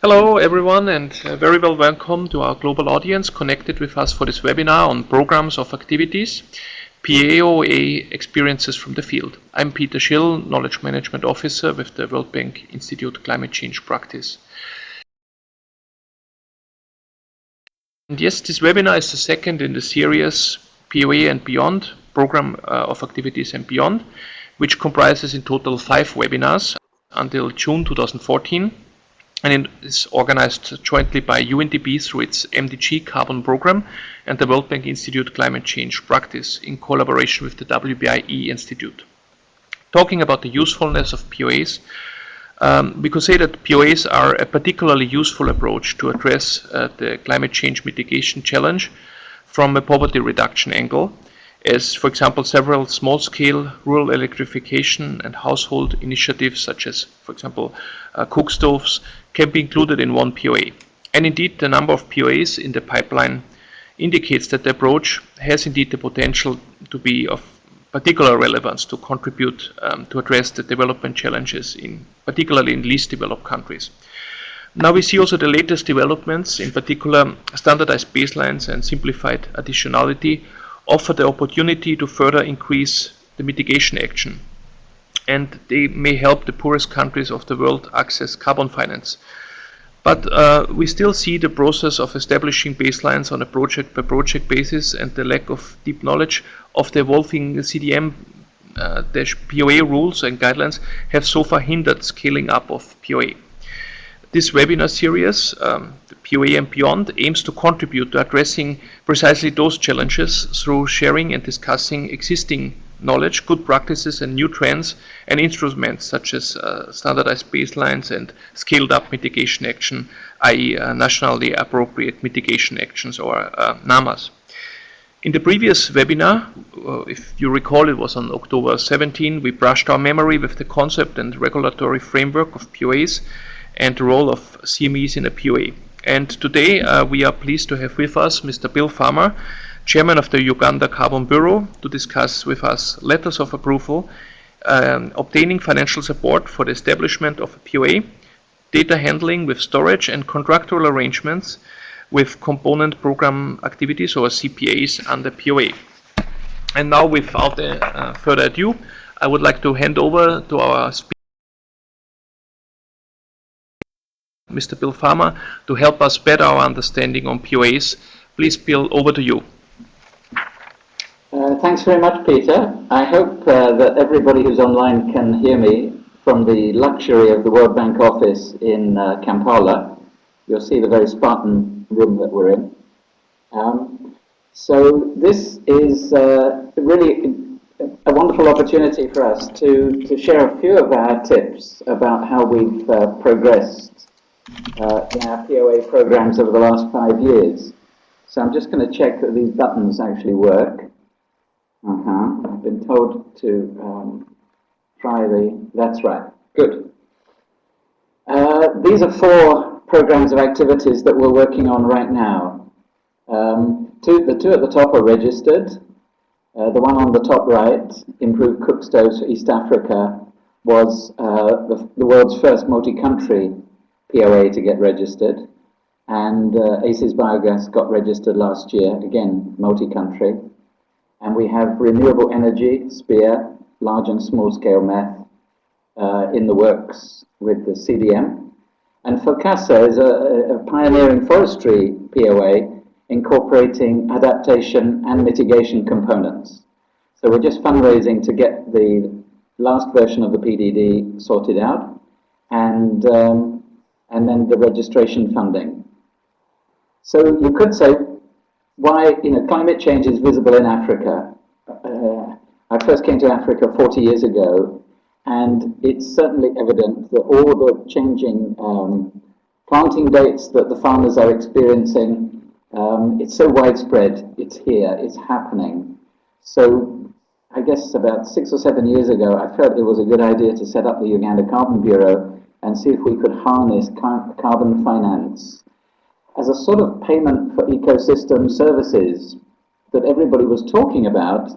Hello everyone, and very well welcome to our global audience connected with us for this webinar on programs of activities, PoA experiences from the field. I'm Peter Schill, Knowledge Management Officer with the World Bank Institute Climate Change Practice. And yes, this webinar is the second in the series PoA and Beyond, Program of Activities and Beyond, which comprises in total 5 webinars until June 2014. And it is organized jointly by UNDP through its MDG Carbon Programme and the World Bank Institute Climate Change Practice in collaboration with the WBICC Institute. Talking about the usefulness of PoAs, we could say that PoAs are a particularly useful approach to address the climate change mitigation challenge from a poverty reduction angle, as, for example, several small-scale rural electrification and household initiatives such as, for example, cook stoves can be included in one PoA. And indeed, the number of PoAs in the pipeline indicates that the approach has indeed the potential to be of particular relevance to contribute to address the development challenges, particularly in least developed countries. Now we see also the latest developments, in particular standardized baselines and simplified additionality, offer the opportunity to further increase the mitigation action, and they may help the poorest countries of the world access carbon finance. But we still see the process of establishing baselines on a project-by-project basis, and the lack of deep knowledge of the evolving CDM-PoA rules and guidelines have so far hindered scaling up of PoA. This webinar series, the PoA and Beyond, aims to contribute to addressing precisely those challenges through sharing and discussing existing knowledge, good practices and new trends and instruments such as standardized baselines and scaled up mitigation action, i.e. nationally appropriate mitigation actions, or NAMAs. In the previous webinar, if you recall, it was on October 17, we brushed our memory with the concept and regulatory framework of PoAs and the role of CMEs in a PoA. And today we are pleased to have with us Mr. Bill Farmer, Chairman of the Uganda Carbon Bureau, to discuss with us letters of approval, obtaining financial support for the establishment of a PoA, data handling with storage, and contractual arrangements with component program activities, or CPAs, under PoA. And now, without further ado, I would like to hand over to our speaker, Mr. Bill Farmer, to help us better our understanding on PoAs. Please, Bill, over to you. Thanks very much, Peter. I hope that everybody who's online can hear me from the luxury of the World Bank office in Kampala. You'll see the very Spartan room that we're in. So this is really a wonderful opportunity for us to share a few of our tips about how we've progressed in our PoA programs over the last 5 years. So I'm just going to check that these buttons actually work. I've been told to try that's right. Good. These are 4 programs of activities that we're working on right now. The two at the top are registered. The one on the top right, Improved Cook Stoves for East Africa, was the world's first multi-country PoA to get registered. And ACES Biogas got registered last year, again, multi-country. And we have renewable energy, SPEAR, large and small scale meth, in the works with the CDM. And FOCASA is a pioneering forestry PoA incorporating adaptation and mitigation components. So we're just fundraising to get the last version of the PDD sorted out, and then the registration funding. So you could say, why, climate change is visible in Africa. I first came to Africa 40 years ago, and it's certainly evident that all the changing planting dates that the farmers are experiencing, it's so widespread, it's here, it's happening. So I guess about 6 or 7 years ago, I felt it was a good idea to set up the Uganda Carbon Bureau and see if we could harness carbon finance as a sort of payment for ecosystem services that everybody was talking about,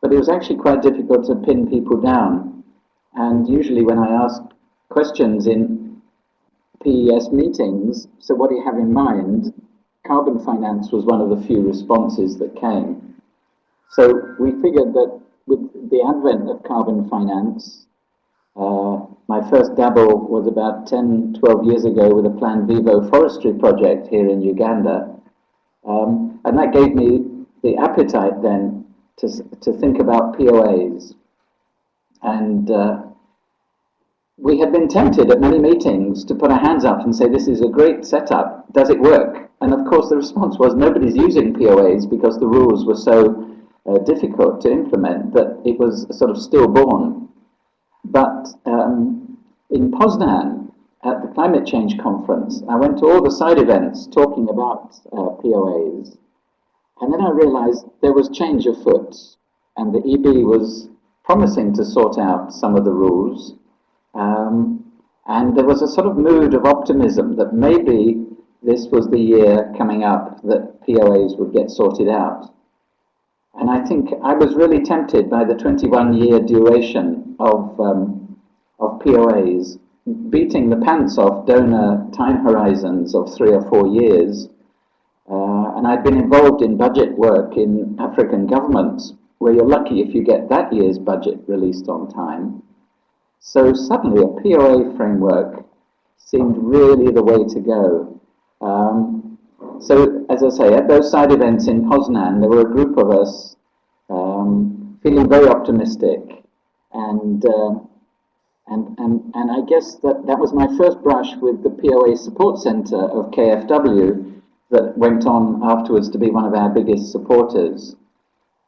but it was actually quite difficult to pin people down. And usually when I ask questions in PES meetings, so what do you have in mind? Carbon finance was one of the few responses that came. So we figured that with the advent of carbon finance, my first dabble was about 10, 12 years ago with a Plan Vivo forestry project here in Uganda. And that gave me the appetite then to think about PoAs. And we had been tempted at many meetings to put our hands up and say, this is a great setup, does it work? And of course the response was, nobody's using PoAs because the rules were so difficult to implement that it was sort of stillborn. But in Poznan, at the climate change conference, I went to all the side events talking about PoAs. And then I realized there was change afoot, and the EB was promising to sort out some of the rules. And there was a sort of mood of optimism that maybe this was the year coming up that PoAs would get sorted out. And I think I was really tempted by the 21-year duration of PoAs, beating the pants off donor time horizons of 3 or 4 years. And I'd been involved in budget work in African governments, where you're lucky if you get that year's budget released on time. So suddenly a PoA framework seemed really the way to go. So as I say, at those side events in Poznan, there were a group of us feeling very optimistic, and I guess that was my first brush with the PoA Support Center of KFW that went on afterwards to be one of our biggest supporters.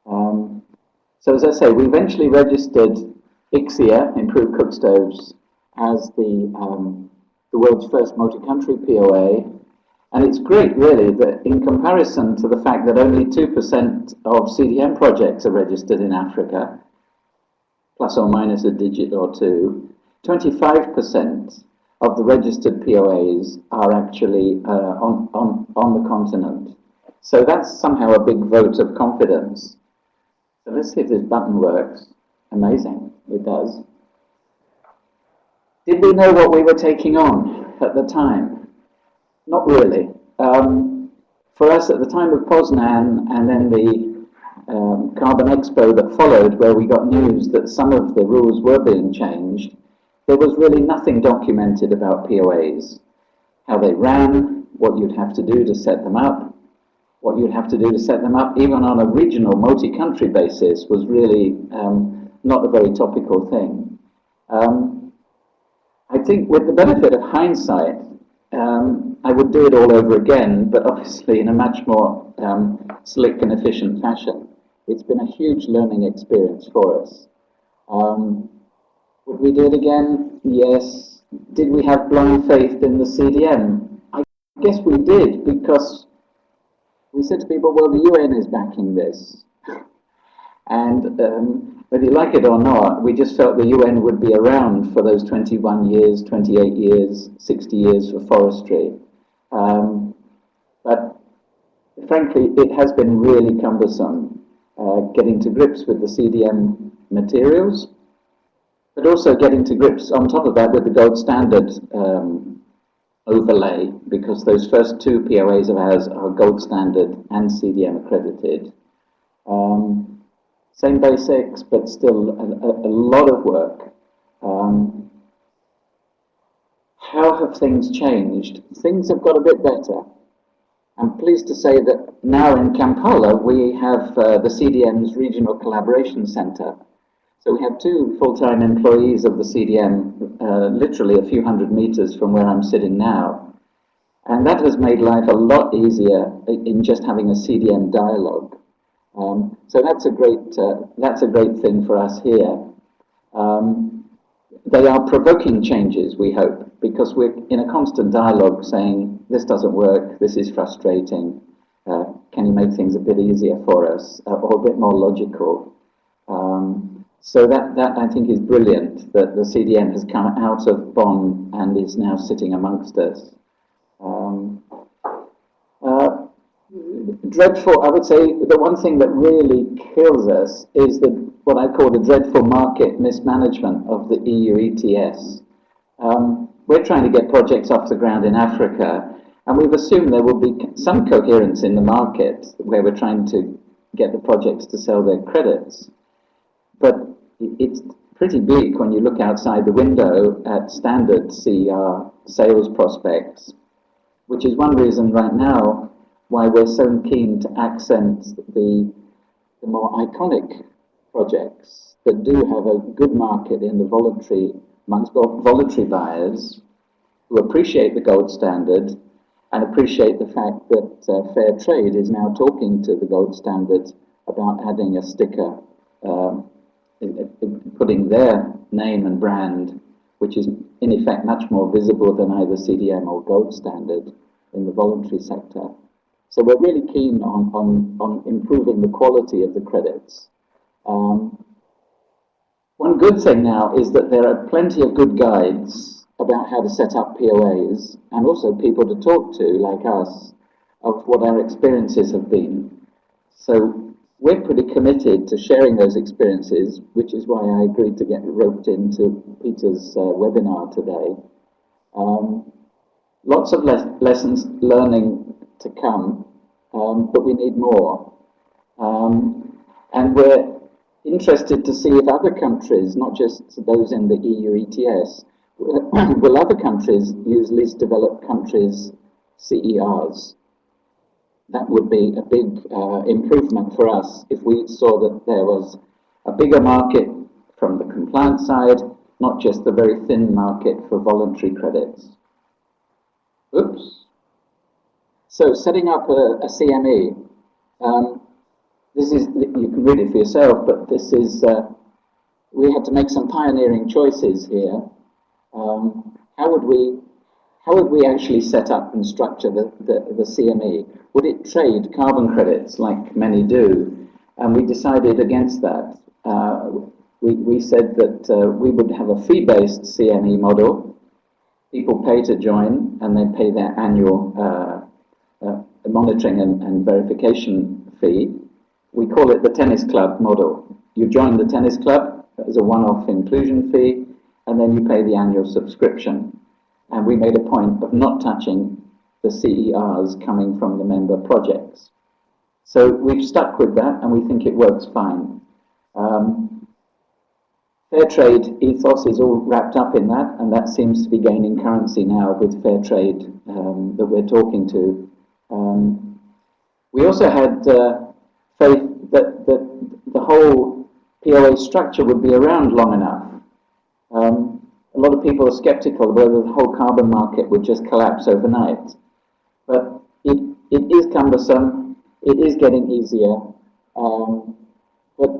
So as I say, we eventually registered ICSIA, Improved Cook Stoves, as the world's first multi-country PoA. And it's great, really, that in comparison to the fact that only 2% of CDM projects are registered in Africa, plus or minus a digit or two, 25% of the registered PoAs are actually on the continent. So that's somehow a big vote of confidence. So let's see if this button works. Amazing, it does. Did we know what we were taking on at the time? Not really. For us at the time of Poznan and then the Carbon Expo that followed, where we got news that some of the rules were being changed, there was really nothing documented about PoAs. How they ran, what you'd have to do to set them up, what you'd have to do to set them up, even on a regional, multi-country basis, was really not a very topical thing. I think with the benefit of hindsight, I would do it all over again, but obviously in a much more slick and efficient fashion. It's been a huge learning experience for us. Would we do it again? Yes. Did we have blind faith in the CDM? I guess we did, because we said to people, well, the UN is backing this. And whether you like it or not, we just felt the UN would be around for those 21 years, 28 years, 60 years for forestry. But frankly, it has been really cumbersome getting to grips with the CDM materials, but also getting to grips on top of that with the gold standard overlay, because those first two PoAs of ours are gold standard and CDM accredited. Same basics, but still a lot of work. How have things changed? Things have got a bit better. I'm pleased to say that now in Kampala we have the CDM's Regional Collaboration Center. So we have 2 full-time employees of the CDM, literally a few hundred meters from where I'm sitting now. And that has made life a lot easier in just having a CDM dialogue. So that's a great thing for us here. They are provoking changes, we hope, because we're in a constant dialogue saying, this doesn't work, this is frustrating, can you make things a bit easier for us, or a bit more logical? So that I think is brilliant, that the CDM has come out of Bonn and is now sitting amongst us. Dreadful, I would say the one thing that really kills us is what I call the dreadful market mismanagement of the EU ETS. we're trying to get projects off the ground in Africa, and we've assumed there will be some coherence in the market where we're trying to get the projects to sell their credits. But it's pretty bleak when you look outside the window at standard CER sales prospects, which is one reason right now why we're so keen to accent the more iconic projects that do have a good market in the voluntary, amongst voluntary buyers who appreciate the gold standard and appreciate the fact that fair trade is now talking to the gold standard about adding a sticker, putting their name and brand, which is in effect much more visible than either CDM or gold standard in the voluntary sector. So we're really keen on improving the quality of the credits. One good thing now is that there are plenty of good guides about how to set up PoAs, and also people to talk to, like us, of what our experiences have been. So we're pretty committed to sharing those experiences, which is why I agreed to get roped into Peter's webinar today. Lots of lessons learning to come, but we need more. And we're interested to see if other countries, not just those in the EU ETS, will other countries use least developed countries CERs? That would be a big improvement for us if we saw that there was a bigger market from the compliance side, not just the very thin market for voluntary credits. Oops. So setting up a CME, this is, you can read it for yourself, but this is, we had to make some pioneering choices here. How would we actually set up and structure the CME? Would it trade carbon credits like many do? And we decided against that. We said that we would have a fee-based CME model. People pay to join, and they pay their annual monitoring and verification fee. We call it the tennis club model. You join the tennis club as a one-off inclusion fee, and then you pay the annual subscription. And we made a point of not touching the CERs coming from the member projects. So we've stuck with that, and we think it works fine. Fair trade ethos is all wrapped up in that, and that seems to be gaining currency now with fair trade that we're talking to. We also had faith that the whole PoA structure would be around long enough. A lot of people are skeptical whether the whole carbon market would just collapse overnight. But it is cumbersome, it is getting easier, but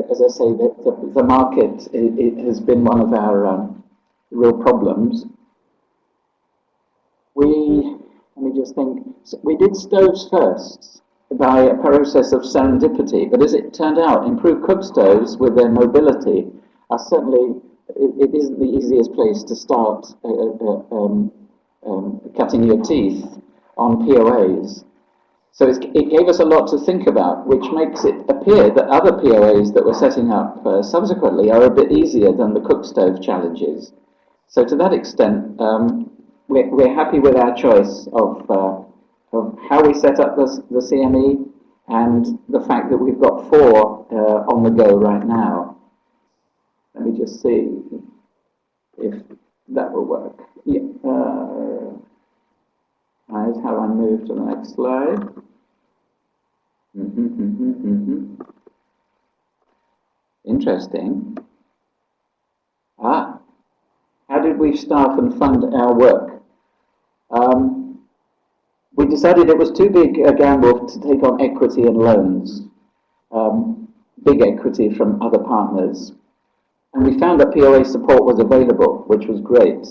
as I say, the market it has been one of our real problems. Let me just think, we did stoves first by a process of serendipity, but as it turned out, improved cook stoves with their mobility are certainly, it isn't the easiest place to start cutting your teeth on PoAs. So it gave us a lot to think about, which makes it appear that other PoAs that we're setting up subsequently are a bit easier than the cook stove challenges. So to that extent, we're happy with our choice of how we set up the CME and the fact that we've got 4 on the go right now. Let me just see if that will work. Yeah. Here's how I move to the next slide. Interesting. How did we staff and fund our work? We decided it was too big a gamble to take on equity and loans, big equity from other partners. And we found that PoA support was available, which was great.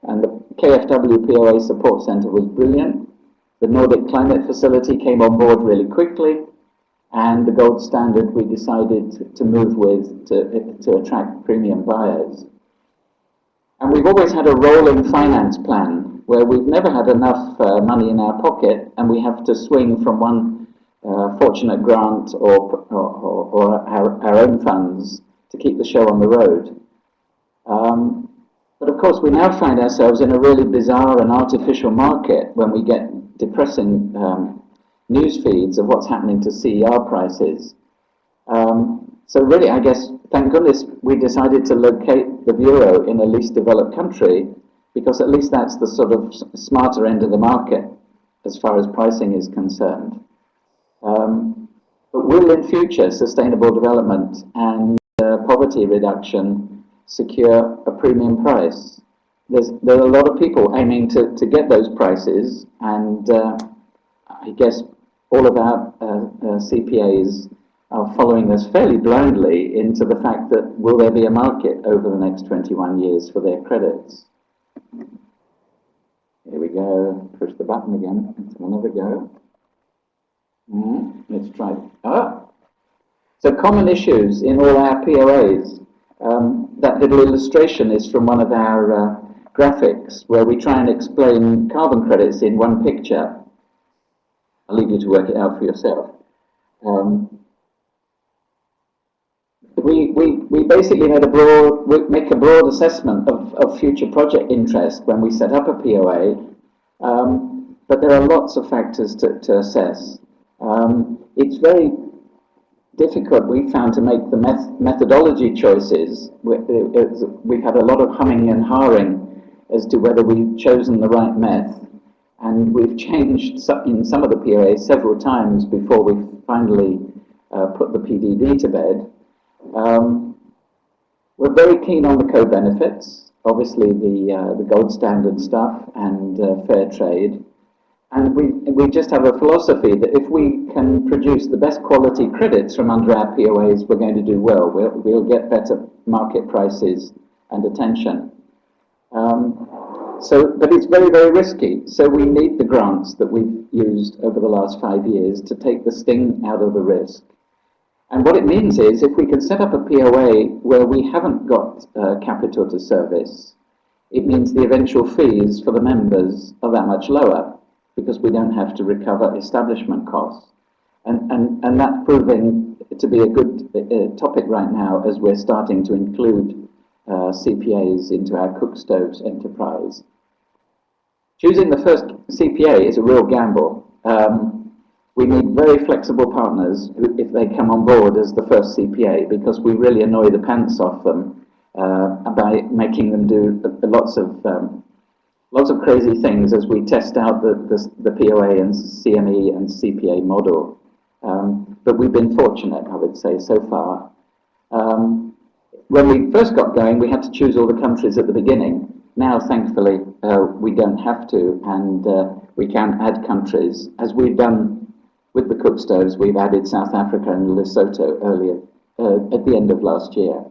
And the KfW PoA Support Centre was brilliant. The Nordic Climate Facility came on board really quickly. And the gold standard we decided to move with to attract premium buyers. And we've always had a rolling finance plan where we've never had enough money in our pocket, and we have to swing from one fortunate grant or our own funds to keep the show on the road. But of course, we now find ourselves in a really bizarre and artificial market when we get depressing news feeds of what's happening to CER prices. So really, I guess, thank goodness we decided to locate the Bureau in a least developed country, because at least that's the sort of smarter end of the market as far as pricing is concerned. But will in future sustainable development and poverty reduction secure a premium price? There are a lot of people aiming to get those prices, and I guess all of our CPAs are following us fairly blindly into the fact that will there be a market over the next 21 years for their credits? Here we go, push the button again, let's have another go. Let's try. So common issues in all our PoAs. That little illustration is from one of our graphics where we try and explain carbon credits in one picture. I'll leave you to work it out for yourself. We basically make a broad assessment of future project interest when we set up a PoA, but there are lots of factors to assess. It's very difficult, we found, to make the methodology choices. We've had a lot of humming and hawing as to whether we've chosen the right method, and we've changed in some of the PoAs several times before we finally put the PDD to bed. We're very keen on the co-benefits, obviously the gold standard stuff and fair trade. And we just have a philosophy that if we can produce the best quality credits from under our PoAs, we're going to do well. We'll get better market prices and attention. But it's very, very risky. So we need the grants that we've used over the last 5 years to take the sting out of the risk. And what it means is, if we can set up a PoA where we haven't got capital to service, it means the eventual fees for the members are that much lower, because we don't have to recover establishment costs. And that's proving to be a good topic right now, as we're starting to include CPAs into our cook stoves enterprise. Choosing the first CPA is a real gamble. We need very flexible partners if they come on board as the first CPA, because we really annoy the pants off them by making them do lots of crazy things as we test out the PoA and CME and CPA model. But we've been fortunate, I would say, so far. When we first got going, we had to choose all the countries at the beginning. Now, thankfully, we don't have to, and we can add countries. As we've done with the cook stoves, we've added South Africa and Lesotho earlier, at the end of last year.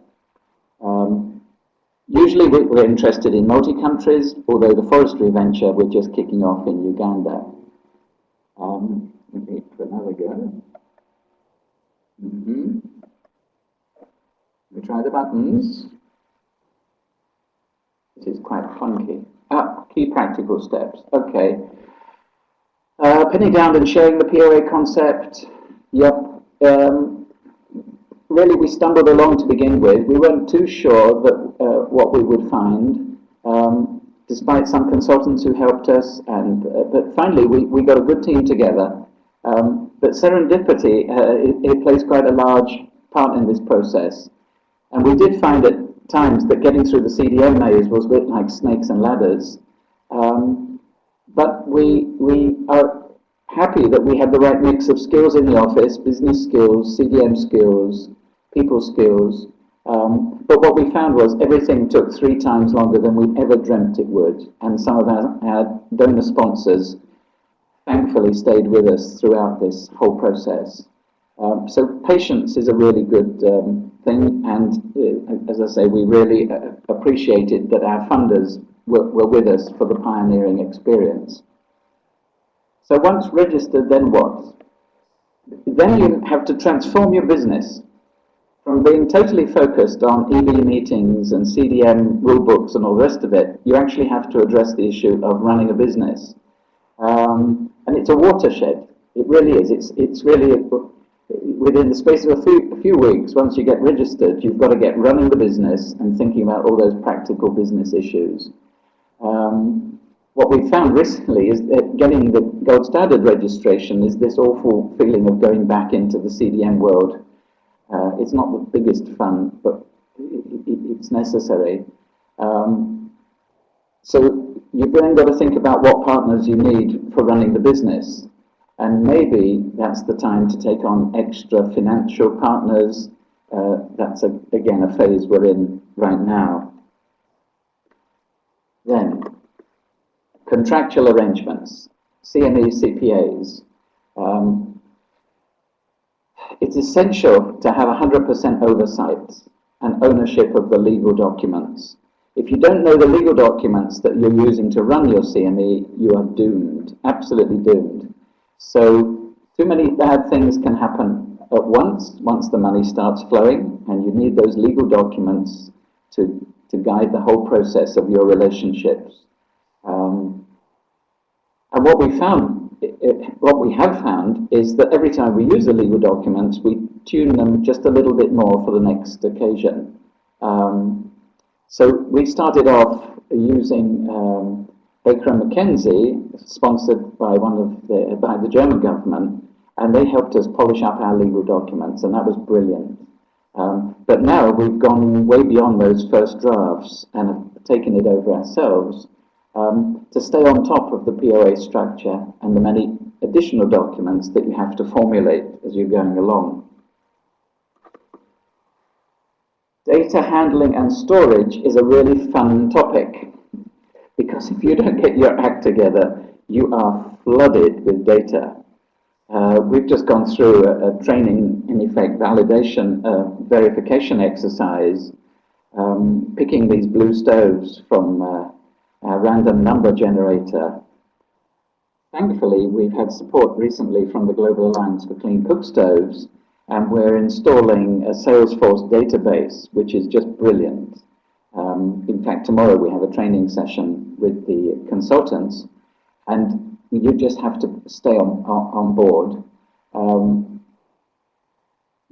Usually we're interested in multi-countries, although the forestry venture we're just kicking off in Uganda. Let me put another go. We try the buttons. It is quite clunky. Key practical steps. Okay. Pinning down and sharing the PoA concept. Yep. Really, we stumbled along to begin with. We weren't too sure that what we would find, despite some consultants who helped us. But finally, we got a good team together. But serendipity, it plays quite a large part in this process. And we did find at times that getting through the CDM maze was a bit like snakes and ladders. But we are happy that we had the right mix of skills in the office: business skills, CDM skills, people skills. But what we found was everything took 3 times longer than we ever dreamt it would. And some of our donor sponsors thankfully stayed with us throughout this whole process. So patience is a really good thing. And as I say, we really appreciated that our funders were with us for the pioneering experience. So once registered, then what? Then you have to transform your business from being totally focused on EB meetings and CDM rulebooks and all the rest of it. You actually have to address the issue of running a business. And it's a watershed. It really is. It's really within the space of a few weeks, once you get registered, you've got to get running the business and thinking about all those practical business issues. What we've found recently is that getting the gold standard registration is this awful feeling of going back into the CDM world. It's not the biggest fun, but it's necessary. So you've then got to think about what partners you need for running the business. And maybe that's the time to take on extra financial partners. That's, again, a phase we're in right now. Then, contractual arrangements, CME, CPAs. It's essential to have 100% oversight and ownership of the legal documents. If you don't know the legal documents that you're using to run your CME, you are doomed, absolutely doomed. So too many bad things can happen at once the money starts flowing, and you need those legal documents to guide the whole process of your relationships. And what we have found is that every time we use the legal documents, we tune them just a little bit more for the next occasion. So we started off using Baker & McKenzie, sponsored by by the German government, and they helped us polish up our legal documents, and that was brilliant. But now we've gone way beyond those first drafts and have taken it over ourselves to stay on top of the PoA structure and the many additional documents that you have to formulate as you're going along. Data handling and storage is a really fun topic, because if you don't get your act together, you are flooded with data. We've just gone through a training, in effect, validation, verification exercise, picking these blue stoves from a random number generator. Thankfully, we've had support recently from the Global Alliance for Clean Cook Stoves, and we're installing a Salesforce database, which is just brilliant. In fact, tomorrow we have a training session with the consultants, and you just have to stay on board.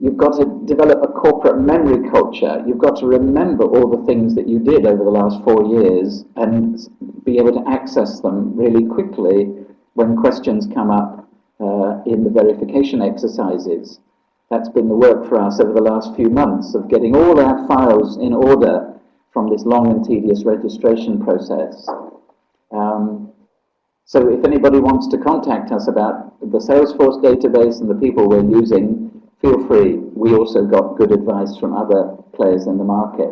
You've got to develop a corporate memory culture. You've got to remember all the things that you did over the last 4 years and be able to access them really quickly when questions come up in the verification exercises. That's been the work for us over the last few months, of getting all our files in order from this long and tedious registration process. So if anybody wants to contact us about the Salesforce database and the people we're using, feel free. We also got good advice from other players in the market.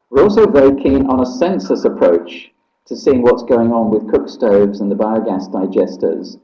We're also very keen on a census approach to seeing what's going on with cook stoves and the biogas digesters,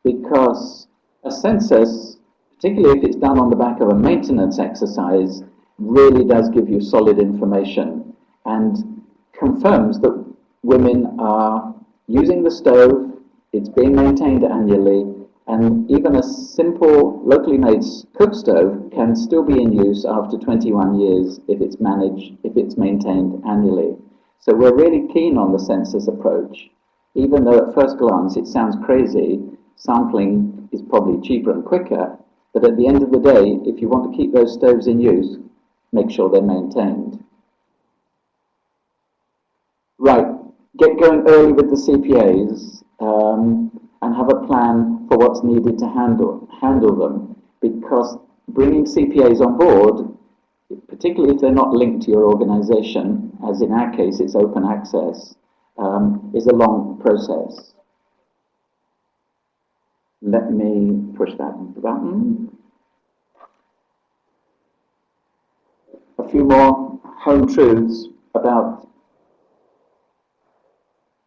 because a census, particularly if it's done on the back of a maintenance exercise, really does give you solid information and confirms that women are using the stove, it's being maintained annually, and even a simple locally made cook stove can still be in use after 21 years if it's managed, if it's maintained annually. So we're really keen on the census approach. Even though at first glance it sounds crazy, sampling is probably cheaper and quicker, but at the end of the day, if you want to keep those stoves in use, make sure they're maintained. Right, get going early with the CPAs and have a plan for what's needed to handle them, because bringing CPAs on board, particularly if they're not linked to your organization, as in our case it's open access, is a long process. Let me push that button. A few more home truths about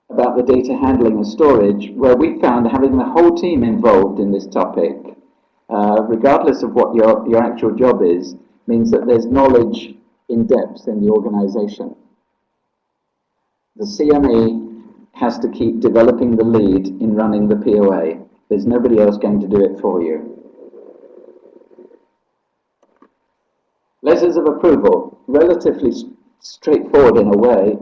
the data handling and storage, where we found having the whole team involved in this topic, regardless of what your actual job is, means that there's knowledge in depth in the organization. The CME has to keep developing the lead in running the PoA. There's nobody else going to do it for you. Letters of approval, relatively straightforward in a way.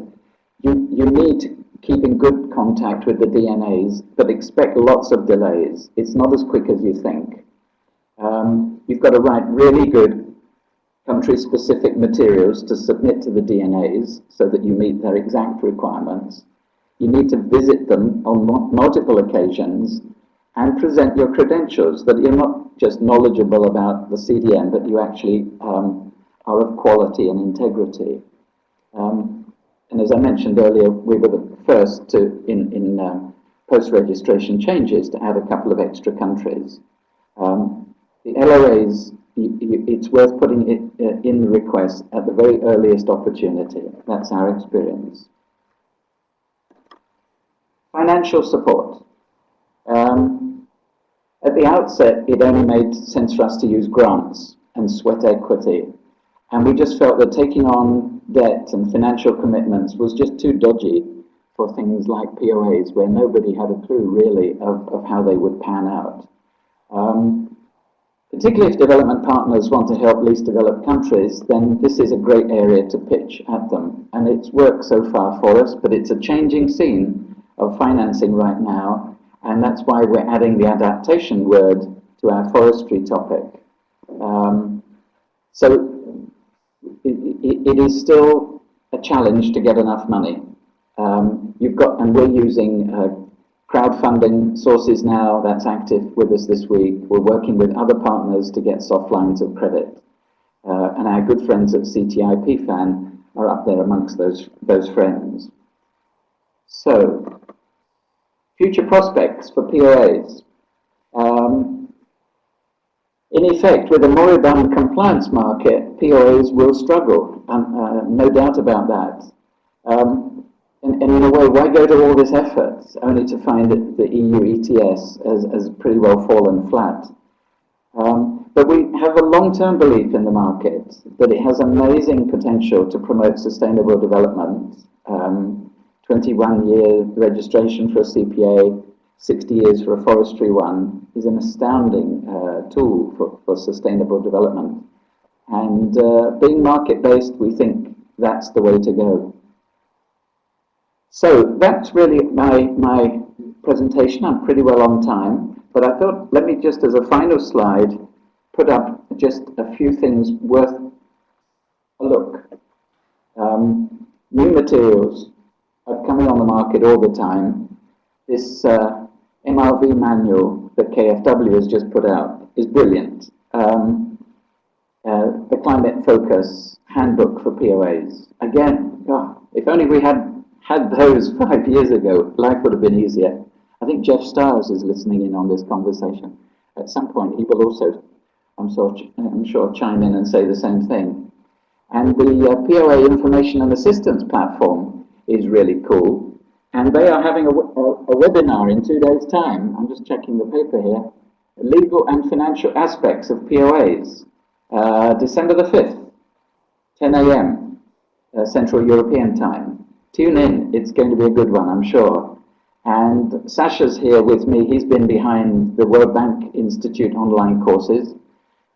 You need to keep in good contact with the DNAs, but expect lots of delays. It's not as quick as you think. you've got to write really good country-specific materials to submit to the DNAs so that you meet their exact requirements. You need to visit them on multiple occasions and present your credentials, that you're not just knowledgeable about the CDM, but you actually are of quality and integrity. And as I mentioned earlier, we were the first to, in post-registration changes, to add a couple of extra countries. The LOAs, it's worth putting it in the request at the very earliest opportunity. That's our experience. Financial support. At the outset, it only made sense for us to use grants and sweat equity. And we just felt that taking on debt and financial commitments was just too dodgy for things like PoAs, where nobody had a clue really of how they would pan out. Particularly if development partners want to help least developed countries, then this is a great area to pitch at them. And it's worked so far for us, but it's a changing scene of financing right now, and that's why we're adding the adaptation word to our forestry topic. So it is still a challenge to get enough money. And we're using crowdfunding sources now. That's active with us this week. We're working with other partners to get soft lines of credit. And our good friends at CTI PFAN are up there amongst those friends. So, future prospects for PoAs. In effect, with a moribund compliance market, PoAs will struggle, no doubt about that. And in a way, why go to all this effort only to find that the EU ETS has pretty well fallen flat? But we have a long-term belief in the market that it has amazing potential to promote sustainable development. 21-year registration for a CPA, 60 years for a forestry one, is an astounding tool for sustainable development. And being market-based, we think that's the way to go. So that's really my presentation. I'm pretty well on time, but I thought, let me just as a final slide, put up just a few things worth a look. New materials are coming on the market all the time. This MRV manual that KFW has just put out is brilliant. The Climate Focus Handbook for PoAs. Again, if only we had those 5 years ago, life would have been easier. I think Jeff Stiles is listening in on this conversation. At some point, he will also, I'm sure, chime in and say the same thing. And the PoA Information and Assistance Platform is really cool. And they are having a webinar in 2 days' time. I'm just checking the paper here. Legal and Financial Aspects of PoAs. December the 5th, 10 a.m. Central European Time. Tune in, it's going to be a good one, I'm sure. And Sasha's here with me. He's been behind the World Bank Institute online courses.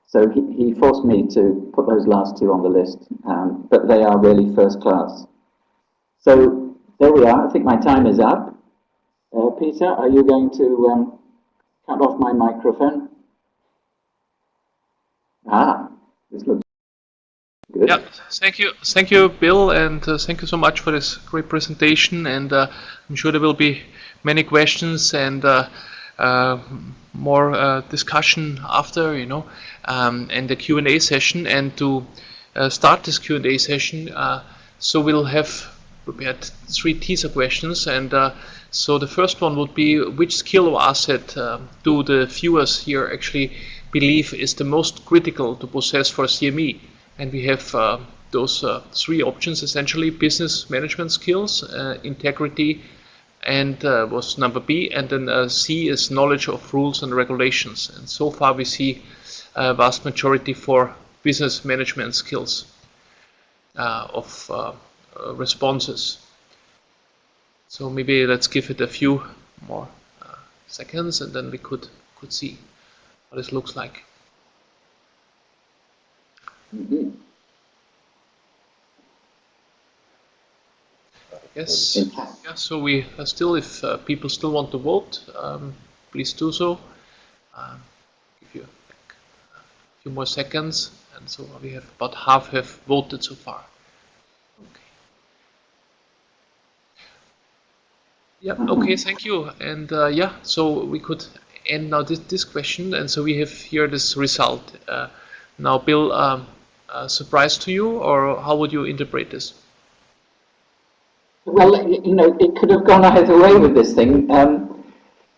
So he forced me to put those last two on the list, but they are really first class. So there we are. I think my time is up. Peter, are you going to cut off my microphone? This looks good. Yeah, thank you, Bill, and thank you so much for this great presentation. And I'm sure there will be many questions and more discussion after, and the Q&A session. And to start this Q&A session, so we'll have prepared 3 teaser questions. And so the first one would be, which skill or asset do the viewers here actually believe is the most critical to possess for CME? And we have those 3 options essentially: business management skills, integrity, and was number B, and then C is knowledge of rules and regulations. And so far we see a vast majority for business management skills of responses. So maybe let's give it a few more seconds, and then we could see what this looks like. Mm-hmm. Yes. Yeah, so we still, if people still want to vote, please do so. Give you few more seconds, and so we have about half have voted so far. Okay. Yeah. Okay. Thank you. And yeah, so we could end now this question, and so we have here this result. Now, Bill, surprise to you, or how would you interpret this? Well, you know, it could have gone either way with this thing.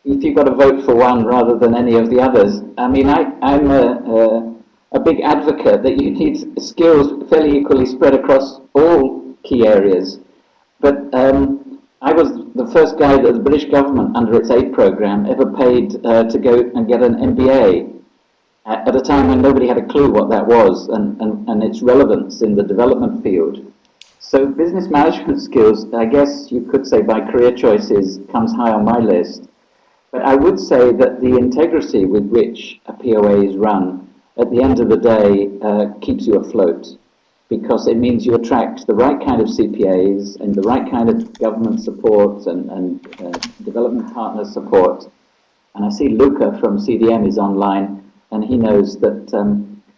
If you've got to vote for one rather than any of the others. I mean, I'm a big advocate that you need skills fairly equally spread across all key areas. But I was the first guy that the British government, under its aid programme, ever paid to go and get an MBA at a time when nobody had a clue what that was and its relevance in the development field. So business management skills, I guess you could say by career choices, comes high on my list. But I would say that the integrity with which a PoA is run, at the end of the day, keeps you afloat, because it means you attract the right kind of CPAs and the right kind of government support and development partner support. And I see Luca from CDM is online, and he knows that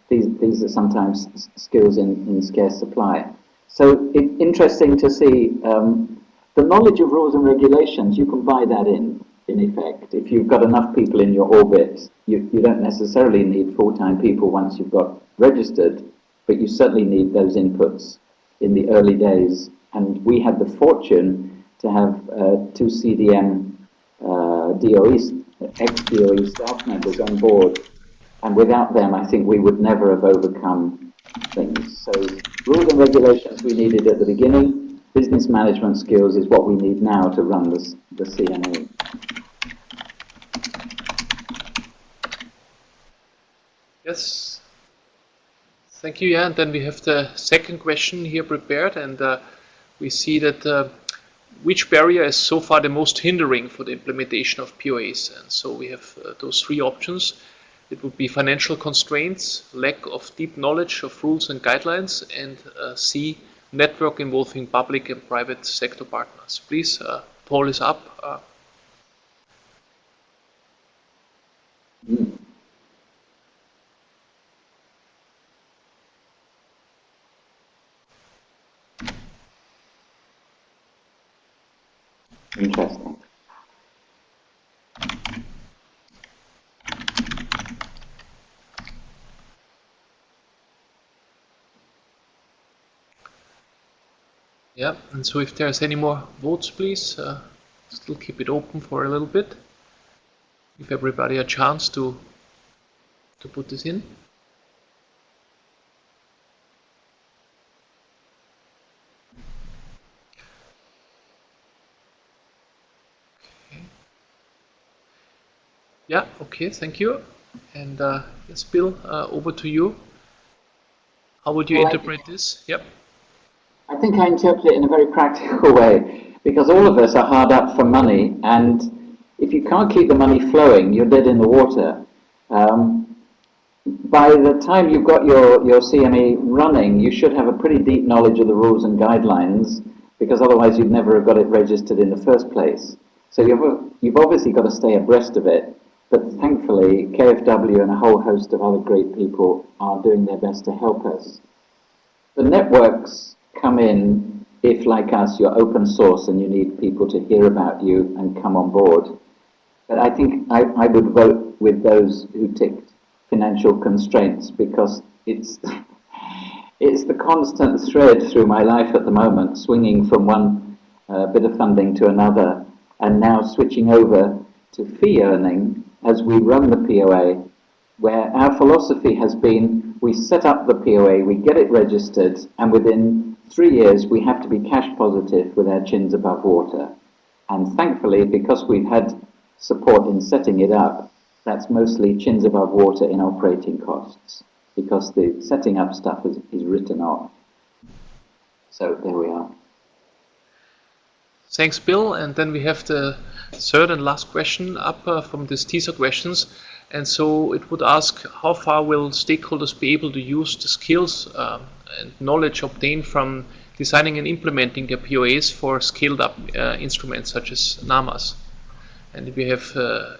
these are sometimes skills in scarce supply. So it's interesting to see the knowledge of rules and regulations. You can buy that in effect. If you've got enough people in your orbit, you don't necessarily need full-time people once you've got registered, but you certainly need those inputs in the early days. And we had the fortune to have two CDM ex-DOE staff members on board, and without them I think we would never have overcome things. So rules and regulations we needed at the beginning, business management skills is what we need now to run the CME. Yes. Thank you, yeah. And then we have the second question here prepared, and we see that which barrier is so far the most hindering for the implementation of PoAs? And so we have those three options. It would be financial constraints, lack of deep knowledge of rules and guidelines, and C, network involving public and private sector partners. Please, poll is up. Interesting. Yeah, and so if there's any more votes, please still keep it open for a little bit. Give everybody a chance to put this in. Okay. Yeah, okay, thank you. And yes, Bill, over to you. How would you interpret this? Yep. I think I interpret it in a very practical way, because all of us are hard up for money, and if you can't keep the money flowing, you're dead in the water. By the time you've got your CME running, you should have a pretty deep knowledge of the rules and guidelines, because otherwise you'd never have got it registered in the first place. So you've obviously got to stay abreast of it, but thankfully KfW and a whole host of other great people are doing their best to help us. The networks come in if, like us, you're open source and you need people to hear about you and come on board. But I think I would vote with those who ticked financial constraints, because it's the constant thread through my life at the moment, swinging from one bit of funding to another, and now switching over to fee earning as we run the PoA, where our philosophy has been we set up the PoA, we get it registered, and within 3 years we have to be cash positive with our chins above water. And thankfully, because we've had support in setting it up, that's mostly chins above water in operating costs, because the setting up stuff is written off. So there we are. Thanks, Bill. And then we have the third and last question up from these teaser questions. And so it would ask, how far will stakeholders be able to use the skills and knowledge obtained from designing and implementing their PoAs for scaled up instruments such as NAMAs? And we have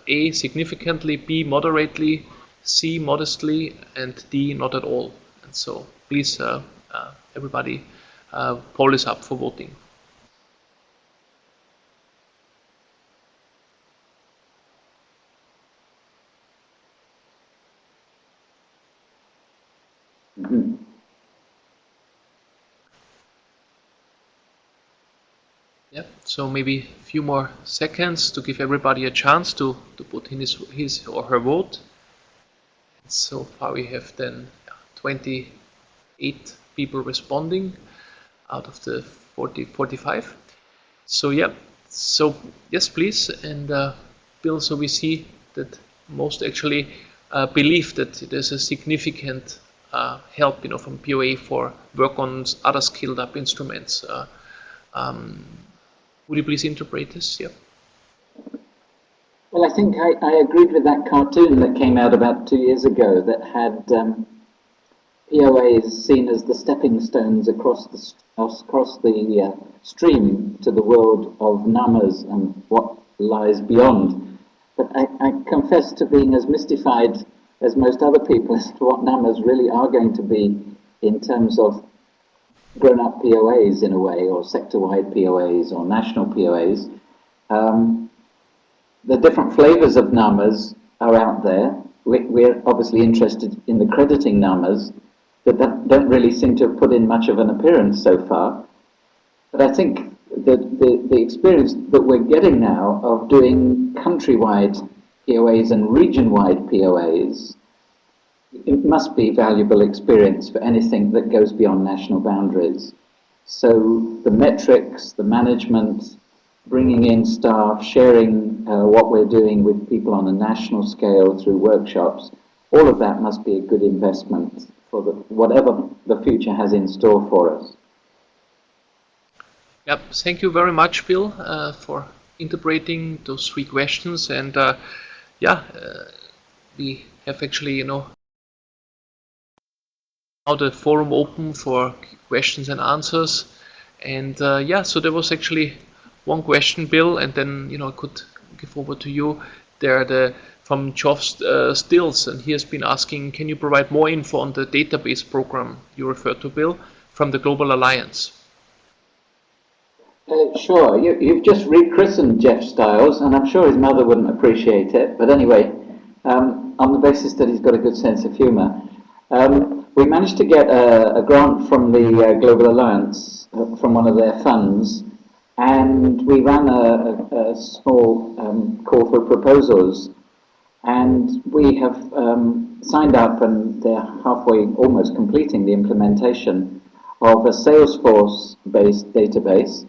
A, significantly, B, moderately, C, modestly, and D, not at all. And so please, everybody, poll is up for voting. Yeah, so maybe a few more seconds to give everybody a chance to put in his or her vote. So far we have then 28 people responding out of the 45. So yeah, so yes, please. And Bill, so we see that most actually believe that there's a significant help, from PoA for work on other scaled up instruments. Would you please interpret this? Yeah. Well, I think I agreed with that cartoon that came out about 2 years ago that had PoAs seen as the stepping stones across the stream to the world of numbers and what lies beyond. But I confess to being as mystified as most other people as to what numbers really are going to be in terms of grown-up PoAs in a way, or sector-wide PoAs, or national PoAs. The different flavors of numbers are out there. We're obviously interested in the crediting numbers that don't really seem to have put in much of an appearance so far. But I think that the experience that we're getting now of doing countrywide PoAs and region-wide PoAs, it must be valuable experience for anything that goes beyond national boundaries. So the metrics, the management, bringing in staff, sharing what we're doing with people on a national scale through workshops, all of that must be a good investment for whatever the future has in store for us. Yep, thank you very much, Bill, for interpreting those 3 questions. And we have actually, now the forum open for questions and answers. And so there was actually one question, Bill, and then I could give over to you. From Geoff Stills, and he has been asking, can you provide more info on the database program you referred to, Bill, from the Global Alliance? Sure. You've just rechristened Jeff Stiles, and I'm sure his mother wouldn't appreciate it. But anyway, on the basis that he's got a good sense of humour, we managed to get a grant from the Global Alliance, from one of their funds, and we ran a small call for proposals. And we have signed up, and they're halfway, almost completing the implementation of a Salesforce-based database.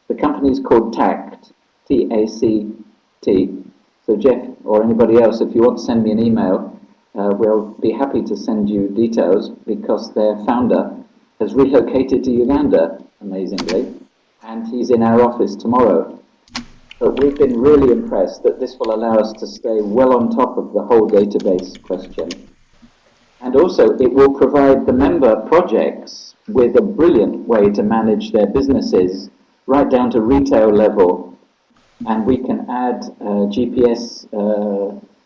The company is called TACT, T-A-C-T. So Jeff, or anybody else, if you want to send me an email, we'll be happy to send you details, because their founder has relocated to Uganda, amazingly, and he's in our office tomorrow. But we've been really impressed that this will allow us to stay well on top of the whole database question. And also, it will provide the member projects with a brilliant way to manage their businesses right down to retail level. And we can add GPS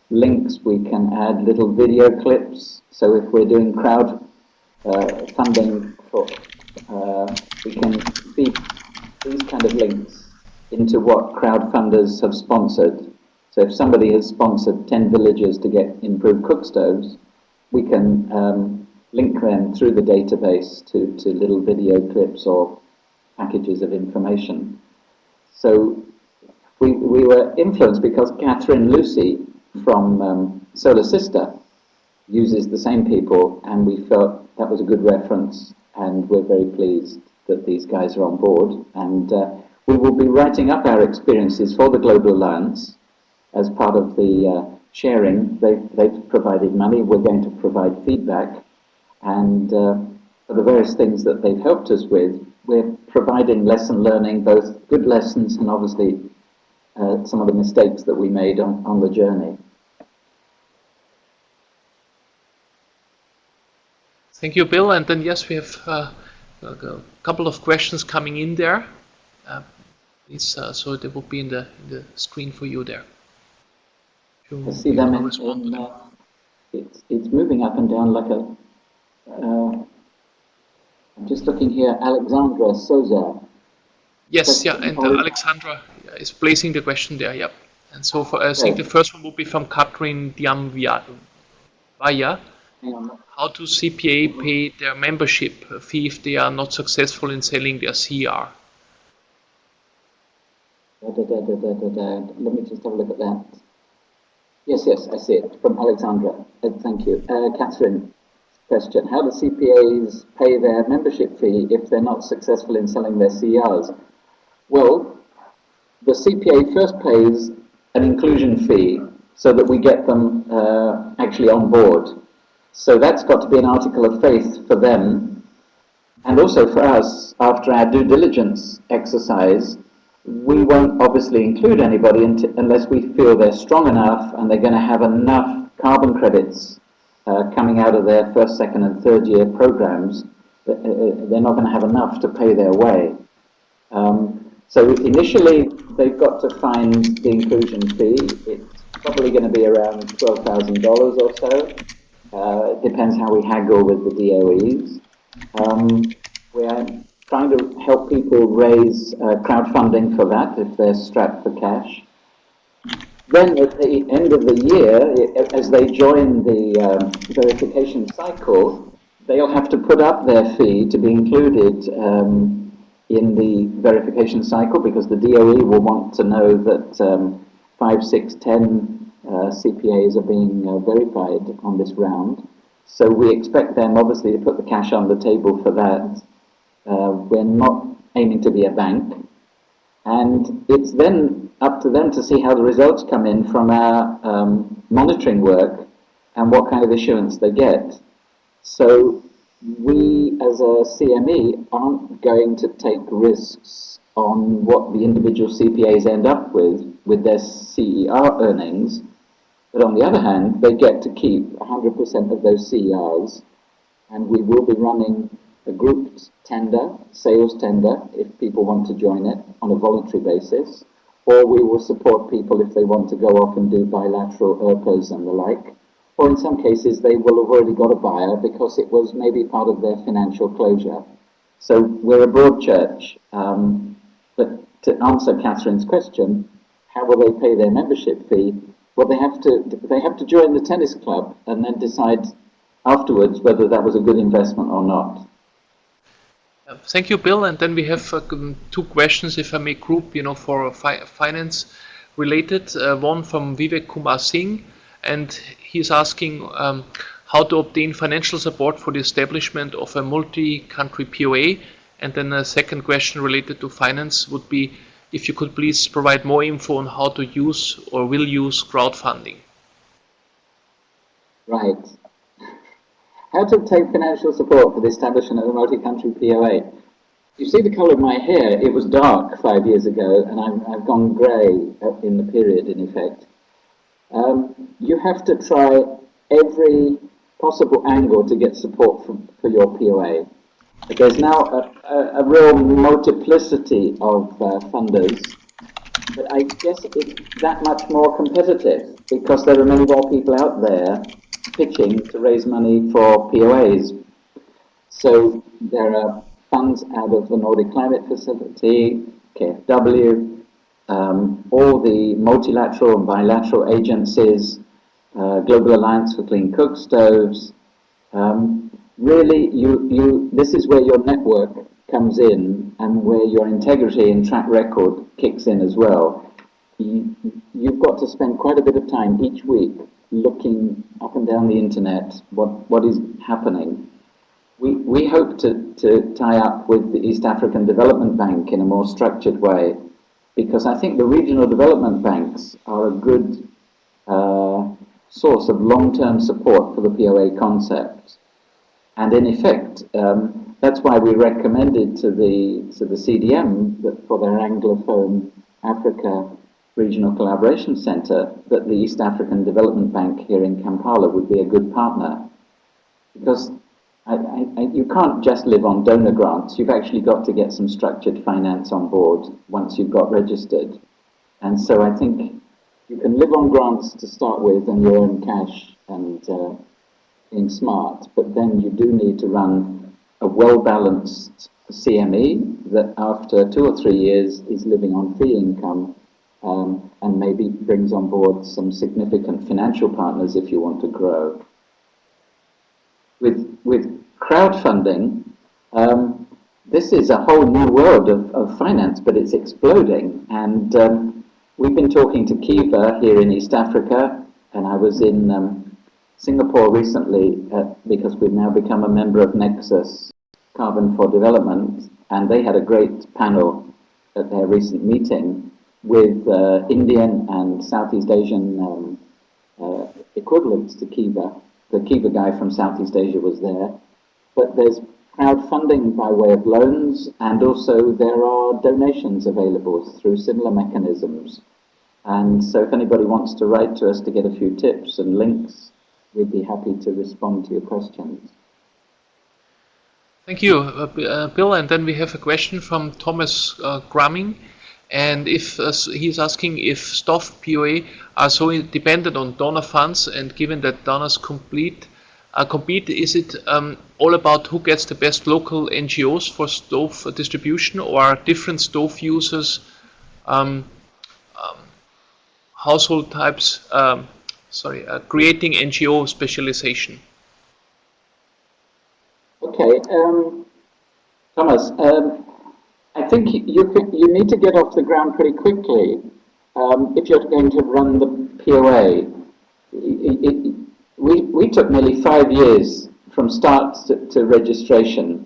links, we can add little video clips. So if we're doing crowd funding, we can feed these kind of links into what crowdfunders have sponsored. So if somebody has sponsored 10 villagers to get improved cook stoves, we can link them through the database to little video clips or packages of information. So we were influenced because Catherine Lucy from Solar Sister uses the same people, and we felt that was a good reference, and we're very pleased that these guys are on board. And we will be writing up our experiences for the Global Alliance as part of the sharing. They've provided money, we're going to provide feedback, and for the various things that they've helped us with, we're providing lesson learning, both good lessons and obviously some of the mistakes that we made on the journey. Thank you, Bill. And then yes, we have a couple of questions coming in there. So they will be in the screen for you there. I see them it's moving up and down like a. I'm just looking here. Alexandra Souza. Yes, yeah, Question, and or Alexandra is placing the question there, yep. And so for, I think okay, the first one will be from Katrin Diamvaya. hang on. How do CPA pay their membership fee if they are not successful in selling their CR? Let me just have a look at that. Yes, I see it from Alexandra. Thank you. Catherine, question. How do CPAs pay their membership fee if they're not successful in selling their CERs? Well, the CPA first pays an inclusion fee so that we get them actually on board. So that's got to be an article of faith for them. And also for us, after our due diligence exercise, we won't obviously include anybody unless we feel they're strong enough and they're going to have enough carbon credits coming out of their first, second and third year programs. They're not going to have enough to pay their way. So initially they've got to find the inclusion fee. It's probably going to be around $12,000 or so. It depends how we haggle with the DOEs. We're trying to help people raise crowdfunding for that if they're strapped for cash. Then at the end of the year, as they join the verification cycle, they'll have to put up their fee to be included in the verification cycle, because the DOE will want to know that 5, 6, 10 CPAs are being verified on this round. So we expect them obviously to put the cash on the table for that. We're not aiming to be a bank, and it's then up to them to see how the results come in from our monitoring work and what kind of issuance they get. So we as a CME aren't going to take risks on what the individual CPAs end up with their CER earnings, but on the other hand, they get to keep 100% of those CERs, and we will be running a grouped tender, sales tender, if people want to join it on a voluntary basis, or we will support people if they want to go off and do bilateral ERPAs and the like, or in some cases they will have already got a buyer because it was maybe part of their financial closure. So we're a broad church, but to answer Catherine's question, how will they pay their membership fee? Well, they have to join the tennis club and then decide afterwards whether that was a good investment or not. Thank you, Bill. And then we have two questions, if I may group, for finance related. One from Vivek Kumar Singh, and he's asking how to obtain financial support for the establishment of a multi-country PoA. And then a second question related to finance would be if you could please provide more info on how to use or will use crowdfunding. Right. How to obtain financial support for the establishment of a multi-country PoA. You see the colour of my hair, it was dark 5 years ago, and I've gone grey in the period, in effect. You have to try every possible angle to get support for your PoA. There's now a real multiplicity of funders, but I guess it's that much more competitive because there are many more people out there pitching to raise money for PoAs. So there are funds out of the Nordic Climate Facility, KfW, all the multilateral and bilateral agencies, Global Alliance for Clean Cook Stoves. Really, this is where your network comes in and where your integrity and track record kicks in as well. You've got to spend quite a bit of time each week looking up and down the internet what is happening. We hope to tie up with the East African Development Bank in a more structured way, because I think the regional development banks are a good source of long-term support for the PoA concept. And in effect, that's why we recommended to the CDM that for their Anglophone Africa Regional Collaboration Centre that the East African Development Bank here in Kampala would be a good partner. Because you can't just live on donor grants, you've actually got to get some structured finance on board once you've got registered. And so I think you can live on grants to start with and your own cash and in smart, but then you do need to run a well-balanced CME that after 2 or 3 years is living on fee income and maybe brings on board some significant financial partners if you want to grow. With crowdfunding, this is a whole new world of finance, but it's exploding. And we've been talking to Kiva here in East Africa, and I was in Singapore recently because we've now become a member of Nexus Carbon for Development, and they had a great panel at their recent meeting with Indian and Southeast Asian equivalents to Kiva. The Kiva guy from Southeast Asia was there. But there's crowdfunding by way of loans, and also there are donations available through similar mechanisms. And so if anybody wants to write to us to get a few tips and links, we'd be happy to respond to your questions. Thank you, Bill. And then we have a question from Thomas Gramming. And if he's asking if staff PoA are so dependent on donor funds, and given that donors compete, is it all about who gets the best local NGOs for stove distribution, or are different stove users, household types, creating NGO specialization? Okay, Thomas, I think you need to get off the ground pretty quickly if you're going to run the PoA. We took nearly 5 years from start to registration,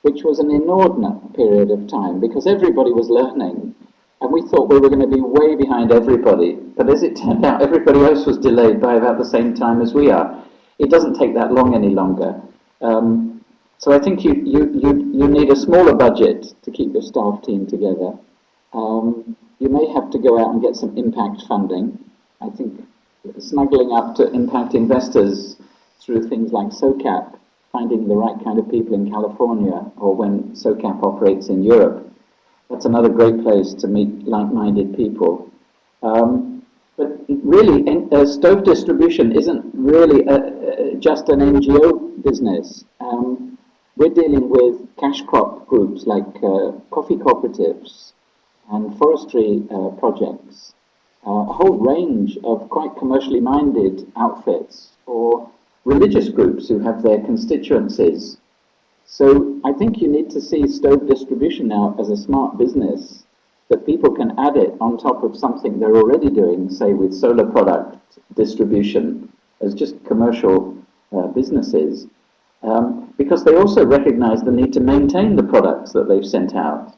which was an inordinate period of time because everybody was learning, and we thought we were going to be way behind everybody. But as it turned out, everybody else was delayed by about the same time as we are. It doesn't take that long any longer. So I think you need a smaller budget to keep your staff team together. You may have to go out and get some impact funding. I think snuggling up to impact investors through things like SOCAP, finding the right kind of people in California, or when SOCAP operates in Europe. That's another great place to meet like-minded people. But really, stove distribution isn't really just an NGO business. We're dealing with cash crop groups like coffee cooperatives and forestry projects, a whole range of quite commercially minded outfits, or religious groups who have their constituencies. So I think you need to see stove distribution now as a smart business, that people can add it on top of something they're already doing, say with solar product distribution, as just commercial businesses. Because they also recognize the need to maintain the products that they've sent out.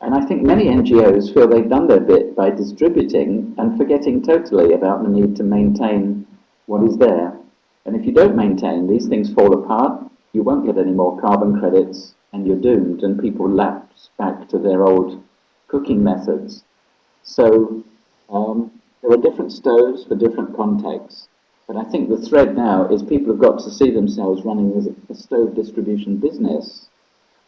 And I think many NGOs feel they've done their bit by distributing and forgetting totally about the need to maintain what is there. And if you don't maintain, these things fall apart, you won't get any more carbon credits, and you're doomed, and people lapse back to their old cooking methods. So there are different stoves for different contexts. But I think the thread now is people have got to see themselves running as a stove distribution business,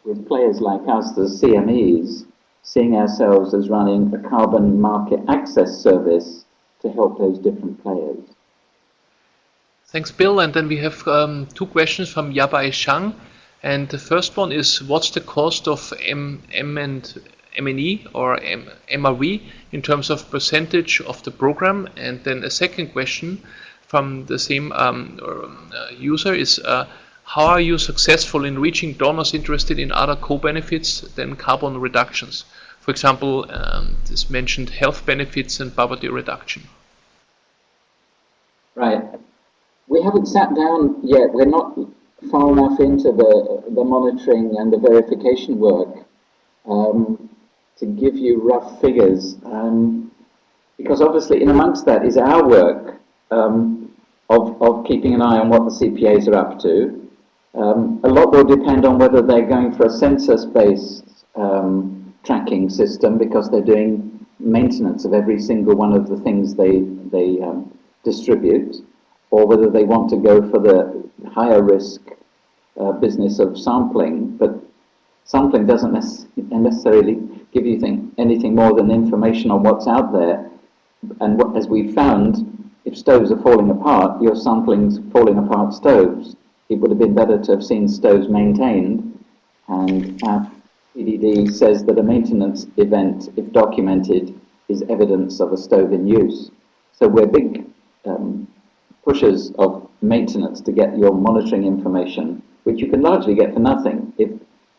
with players like us, the CMEs, seeing ourselves as running a carbon market access service to help those different players. Thanks, Bill. And then we have 2 questions from Yabai Shang. And the first one is, what's the cost of M&E or MRV in terms of percentage of the program? And then a second question from the same user is, how are you successful in reaching donors interested in other co-benefits than carbon reductions? For example, this mentioned health benefits and poverty reduction. Right. We haven't sat down yet. We're not far enough into the monitoring and the verification work to give you rough figures. Because obviously in amongst that is our work of keeping an eye on what the CPAs are up to. A lot will depend on whether they're going for a census-based tracking system, because they're doing maintenance of every single one of the things they distribute, or whether they want to go for the higher risk business of sampling. But sampling doesn't necessarily give you anything more than information on what's out there. And as we found, if stoves are falling apart, you're sampling falling apart stoves. It would have been better to have seen stoves maintained, and our PDD says that a maintenance event, if documented, is evidence of a stove in use. So we're big pushers of maintenance to get your monitoring information, which you can largely get for nothing. If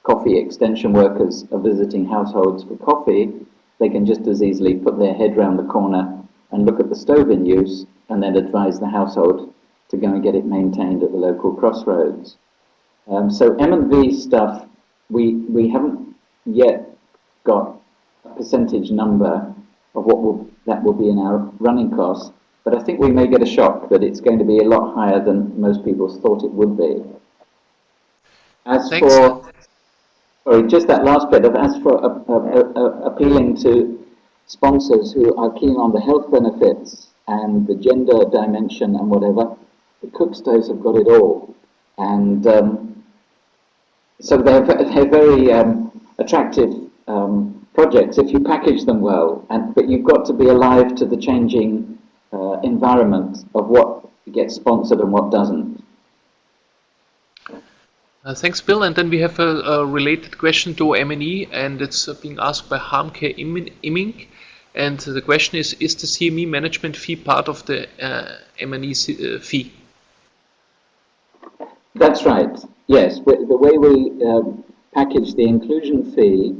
coffee extension workers are visiting households for coffee, they can just as easily put their head round the corner and look at the stove in use and then advise the household to go and get it maintained at the local crossroads. So M&V stuff, we haven't yet got a percentage number of what that will be in our running costs, but I think we may get a shock that it's going to be a lot higher than most people thought it would be. As Thanks. for, sorry, just that last bit, as for appealing to sponsors who are keen on the health benefits and the gender dimension and whatever, the cook stoves have got it all. And so they're very attractive projects if you package them well, but you've got to be alive to the changing environment of what gets sponsored and what doesn't. Thanks, Bill. And then we have a related question to M&E, and it's being asked by Harmke Imming. And the question is the CME management fee part of the M&E fee? That's right, yes. The way we package the inclusion fee,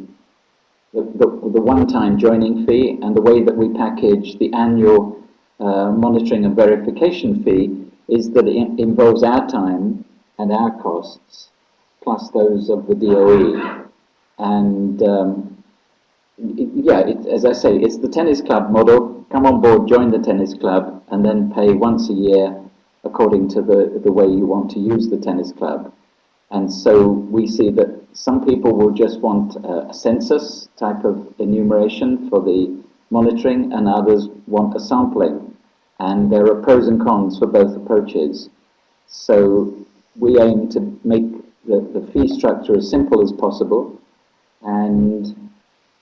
the one-time joining fee, and the way that we package the annual monitoring and verification fee is that it involves our time and our costs, plus those of the DOE. And as I say, it's the tennis club model. Come on board, join the tennis club, and then pay once a year according to the way you want to use the tennis club. And so we see that some people will just want a census type of enumeration for the monitoring, and others want a sampling. And there are pros and cons for both approaches. So we aim to make the fee structure as simple as possible. And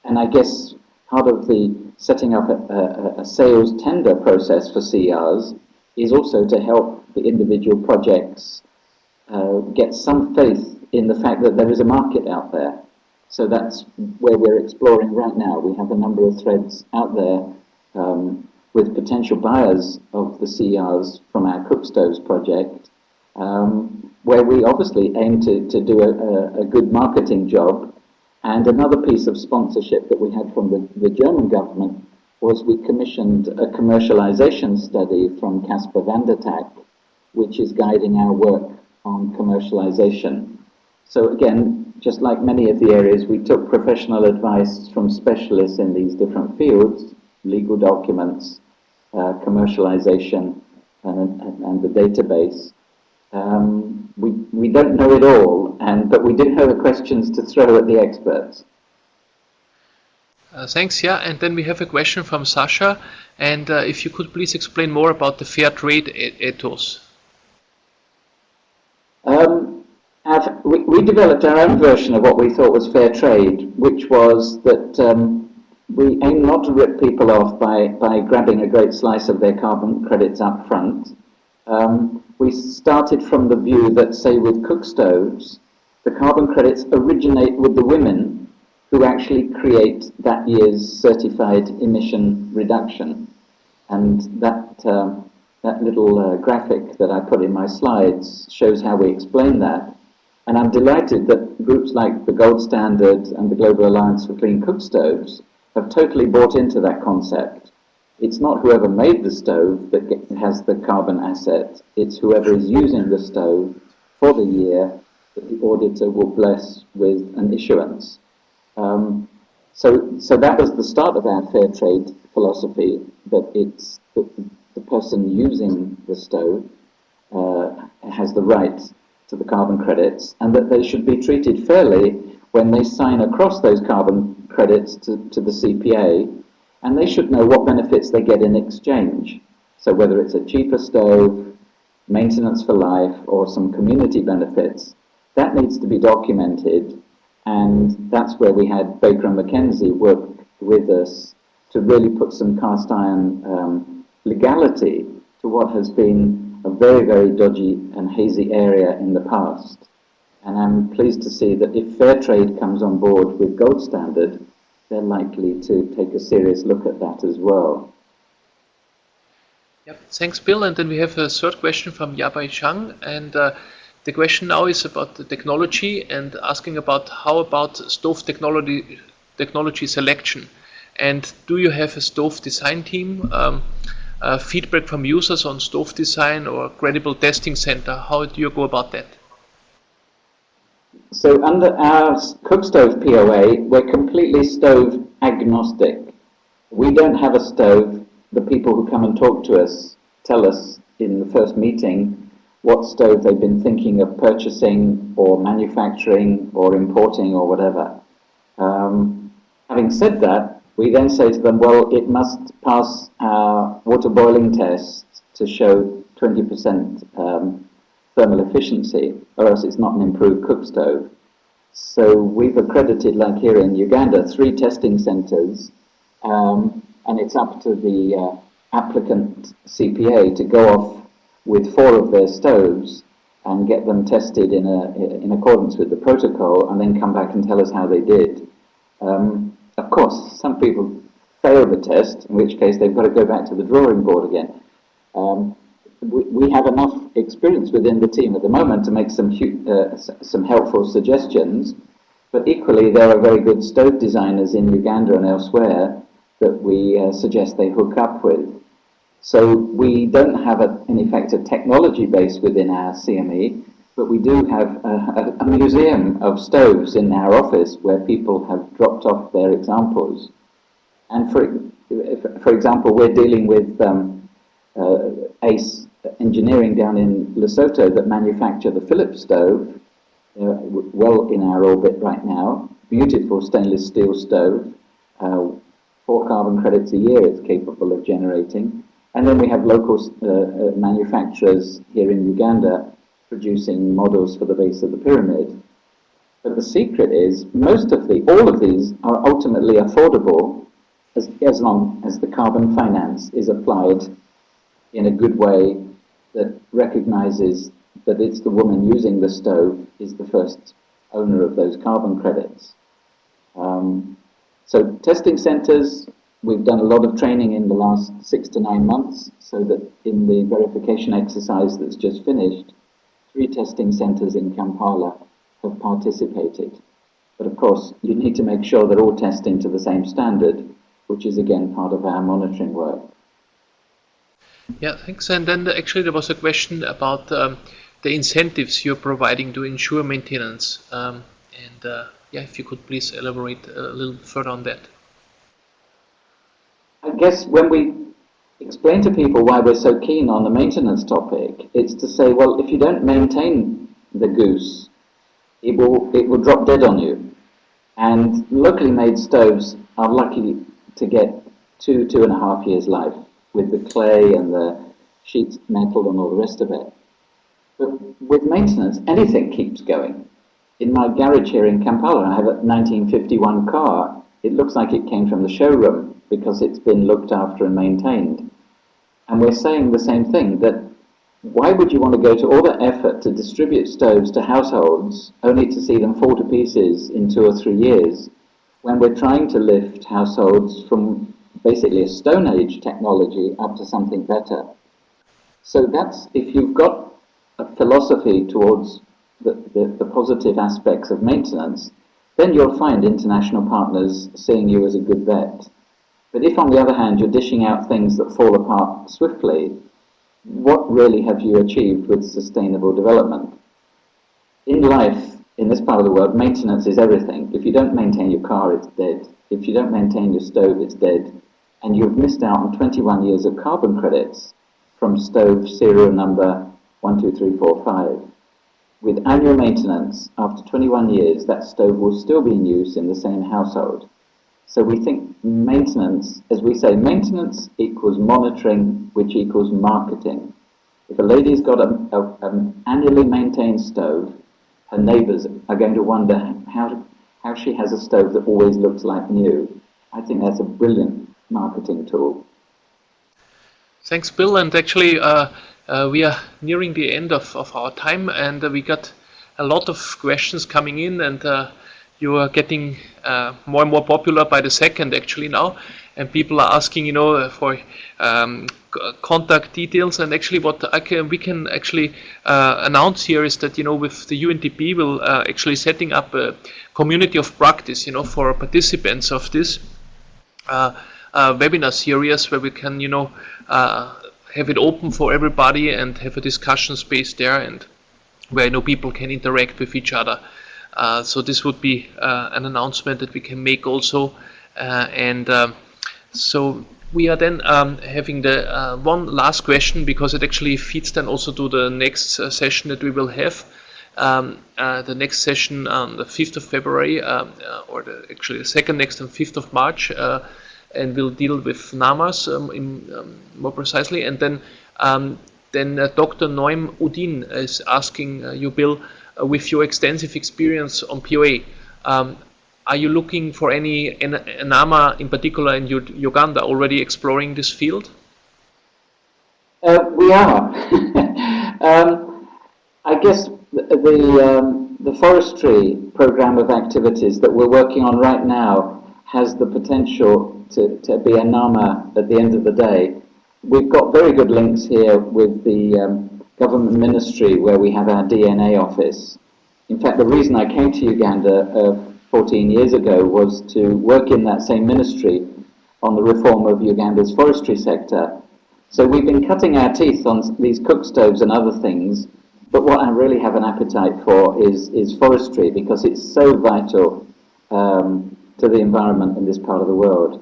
I guess part of the setting up a sales tender process for CERs is also to help the individual projects get some faith in the fact that there is a market out there. So that's where we're exploring right now. We have a number of threads out there with potential buyers of the CERs from our cook stoves project, where we obviously aim to do a good marketing job. And another piece of sponsorship that we had from the German government was we commissioned a commercialization study from Casper van der Tak, which is guiding our work on commercialization. So again, just like many of the areas, we took professional advice from specialists in these different fields, legal documents, commercialization, and the database. We don't know it all, but we do know the questions to throw at the experts. Thanks, yeah. And then we have a question from Sasha, and if you could please explain more about the fair trade ethos. We developed our own version of what we thought was fair trade, which was that we aim not to rip people off by grabbing a great slice of their carbon credits up front. We started from the view that, say, with cook stoves, the carbon credits originate with the women who actually create that year's certified emission reduction. And that little graphic that I put in my slides shows how we explain that. And I'm delighted that groups like the Gold Standard and the Global Alliance for Clean Cook Stoves have totally bought into that concept. It's not whoever made the stove that has the carbon asset, it's whoever is using the stove for the year that the auditor will bless with an issuance. So that was the start of our fair trade philosophy, that it's the person using the stove has the right to the carbon credits, and that they should be treated fairly when they sign across those carbon credits to the CPA, and they should know what benefits they get in exchange. So whether it's a cheaper stove, maintenance for life, or some community benefits, that needs to be documented. And that's where we had Baker & McKenzie work with us to really put some cast iron legality to what has been a very, very dodgy and hazy area in the past. And I'm pleased to see that if fair trade comes on board with gold standard, they're likely to take a serious look at that as well. Yep. Thanks, Bill. And then we have a third question from Yabai Chang. And the question now is about the technology and asking about how about stove technology selection. And do you have a stove design team? Feedback from users on stove design or credible testing center? How do you go about that? So under our cook stove PoA, we're completely stove agnostic. We don't have a stove. The people who come and talk to us tell us in the first meeting what stove they've been thinking of purchasing or manufacturing or importing or whatever. Having said that, we then say to them, well, it must pass our water boiling test to show 20% thermal efficiency, or else it's not an improved cook stove. So we've accredited, like here in Uganda, 3 testing centers, and it's up to the applicant CPA to go off with 4 of their stoves and get them tested in accordance with the protocol, and then come back and tell us how they did. Of course, some people fail the test, in which case they've got to go back to the drawing board again. We have enough experience within the team at the moment to make some helpful suggestions, but equally there are very good stove designers in Uganda and elsewhere that we suggest they hook up with. So we don't have, in effect, a technology base within our CME, but we do have a museum of stoves in our office where people have dropped off their examples. And for example, we're dealing with ACE Engineering down in Lesotho that manufacture the Philips stove, well in our orbit right now. Beautiful stainless steel stove, 4 carbon credits a year it's capable of generating. And then we have local manufacturers here in Uganda producing models for the base of the pyramid. But the secret is all of these are ultimately affordable as long as the carbon finance is applied in a good way that recognizes that it's the woman using the stove is the first owner of those carbon credits. So testing centers, we've done a lot of training in the last 6 to 9 months, so that in the verification exercise that's just finished, 3 testing centers in Kampala have participated. But of course, you need to make sure they're all testing to the same standard, which is again part of our monitoring work. Yeah, thanks. And then actually there was a question about the incentives you're providing to ensure maintenance. Yeah, if you could please elaborate a little further on that. I guess when we explain to people why we're so keen on the maintenance topic, it's to say, well, if you don't maintain the goose, it will drop dead on you. And locally made stoves are lucky to get 2.5 years life with the clay and the sheet metal and all the rest of it. But with maintenance, anything keeps going. In my garage here in Kampala, I have a 1951 car. It looks like it came from the showroom because it's been looked after and maintained. And we're saying the same thing, that why would you want to go to all that effort to distribute stoves to households only to see them fall to pieces in 2 or 3 years, when we're trying to lift households from basically a Stone Age technology up to something better? So that's, if you've got a philosophy towards the positive aspects of maintenance, then you'll find international partners seeing you as a good bet. But if, on the other hand, you're dishing out things that fall apart swiftly, what really have you achieved with sustainable development? In life, in this part of the world, maintenance is everything. If you don't maintain your car, it's dead. If you don't maintain your stove, it's dead. And you've missed out on 21 years of carbon credits from stove serial number 12345. With annual maintenance, after 21 years, that stove will still be in use in the same household. So we think maintenance, as we say, maintenance equals monitoring, which equals marketing. If a lady's got an annually maintained stove, her neighbours are going to wonder how she has a stove that always looks like new. I think that's a brilliant marketing tool. Thanks, Bill. And actually, we are nearing the end of our time, and we got a lot of questions coming in, and you are getting more and more popular by the second actually now, and people are asking, for contact details. And actually, what we can actually announce here is that with the UNDP, we'll actually setting up a community of practice, for participants of this webinar series, where we can have it open for everybody and have a discussion space there, and where people can interact with each other. So this would be an announcement that we can make also, and so we are then having the one last question, because it actually feeds then also to the next session that we will have. The next session on the 5th of February, or actually the second next on 5th of March, and we'll deal with NAMAs more precisely. And then Dr. Noem Udin is asking you, Bill, with your extensive experience on PoA, are you looking for any NAMA in particular in Uganda already exploring this field? We are. I guess the forestry program of activities that we're working on right now has the potential to be a NAMA at the end of the day. We've got very good links here with the government ministry where we have our DNA office. In fact, the reason I came to Uganda 14 years ago was to work in that same ministry on the reform of Uganda's forestry sector. So we've been cutting our teeth on these cook stoves and other things, but what I really have an appetite for is forestry, because it's so vital to the environment in this part of the world.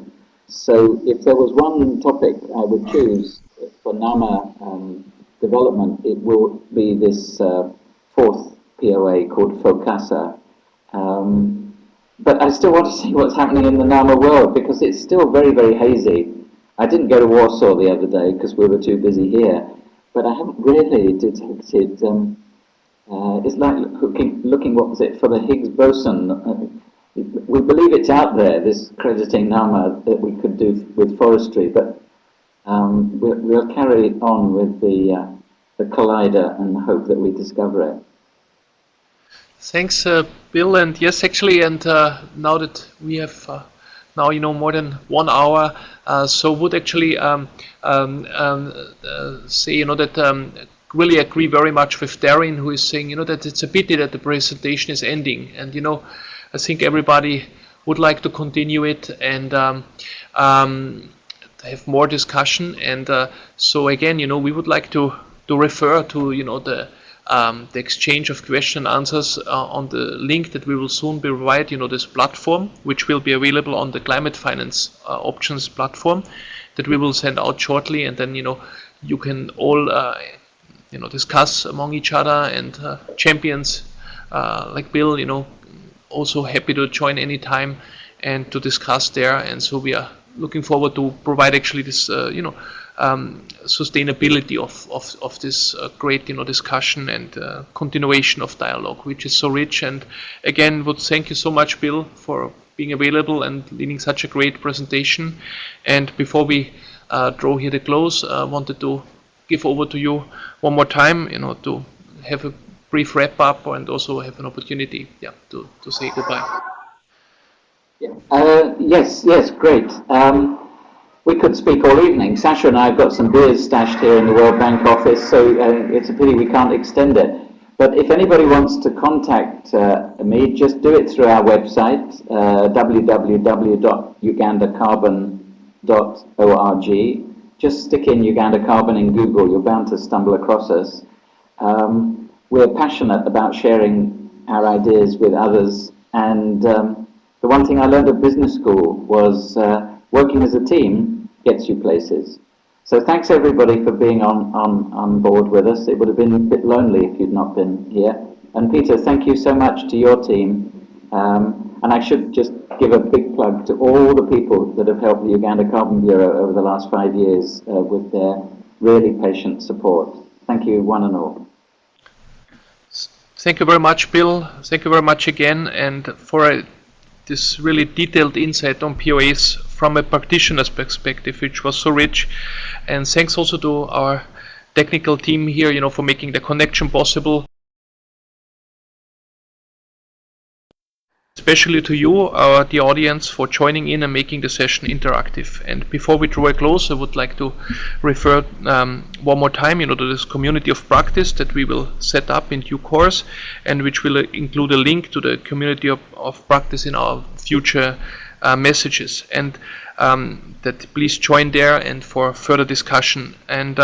So if there was one topic I would choose for NAMA development, it will be this fourth PoA called FOCASA. But I still want to see what's happening in the NAMA world, because it's still very, very hazy. I didn't go to Warsaw the other day because we were too busy here, but I haven't really detected, it's like looking what was it, for the Higgs boson. We believe it's out there, this crediting NAMA that we could do with forestry, but we'll carry on with the collider and hope that we discover it. Thanks, Bill. And yes, actually, and now that we have now more than 1 hour, so would actually say that really agree very much with Darren, who is saying that it's a pity that the presentation is ending, and I think everybody would like to continue it and have more discussion. And so again, we would like to refer to the exchange of question and answers on the link that we will soon provide. This platform, which will be available on the climate finance options platform, that we will send out shortly, and then you can all discuss among each other, and champions like Bill, also happy to join anytime and to discuss there. And so we are looking forward to provide actually this sustainability of this great discussion and continuation of dialogue, which is so rich. And again, would thank you so much, Bill, for being available and leading such a great presentation. And before we draw here the close, I wanted to give over to you one more time, to have a brief wrap up and also have an opportunity, to say goodbye. Yes, great. We could speak all evening. Sasha and I have got some beers stashed here in the World Bank office, so it's a pity we can't extend it. But if anybody wants to contact me, just do it through our website, www.ugandacarbon.org. Just stick in Uganda Carbon in Google, you're bound to stumble across us. We're passionate about sharing our ideas with others, and the one thing I learned at business school was working as a team gets you places. So thanks everybody for being on board with us. It would have been a bit lonely if you'd not been here. And Peter, thank you so much to your team. And I should just give a big plug to all the people that have helped the Uganda Carbon Bureau over the last 5 years with their really patient support. Thank you, one and all. Thank you very much, Bill. Thank you very much again, and for this really detailed insight on PoAs from a practitioner's perspective, which was so rich. And thanks also to our technical team here, for making the connection possible. Especially to you, the audience, for joining in and making the session interactive. And before we draw a close, I would like to refer one more time, to this community of practice that we will set up in due course, and which will include a link to the community of practice in our future messages. And that please join there and for further discussion. And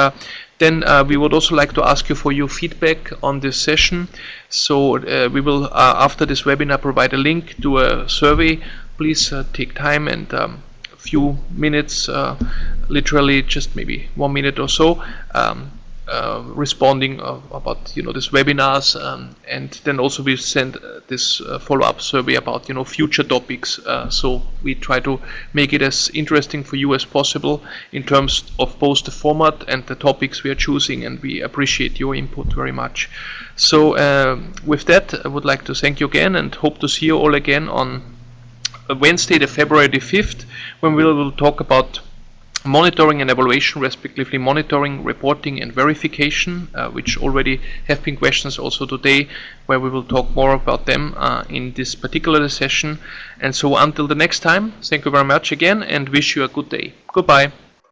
then we would also like to ask you for your feedback on this session. So we will, after this webinar, provide a link to a survey. Please take time and a few minutes, literally just maybe 1 minute or so, responding about this webinars, and then also we send this follow-up survey about future topics. So we try to make it as interesting for you as possible in terms of both the format and the topics we are choosing, and we appreciate your input very much. So with that, I would like to thank you again and hope to see you all again on Wednesday, the February the 5th, when we will talk about monitoring and evaluation, respectively monitoring, reporting and verification, which already have been questions also today, where we will talk more about them in this particular session. And so until the next time, thank you very much again and wish you a good day. Goodbye.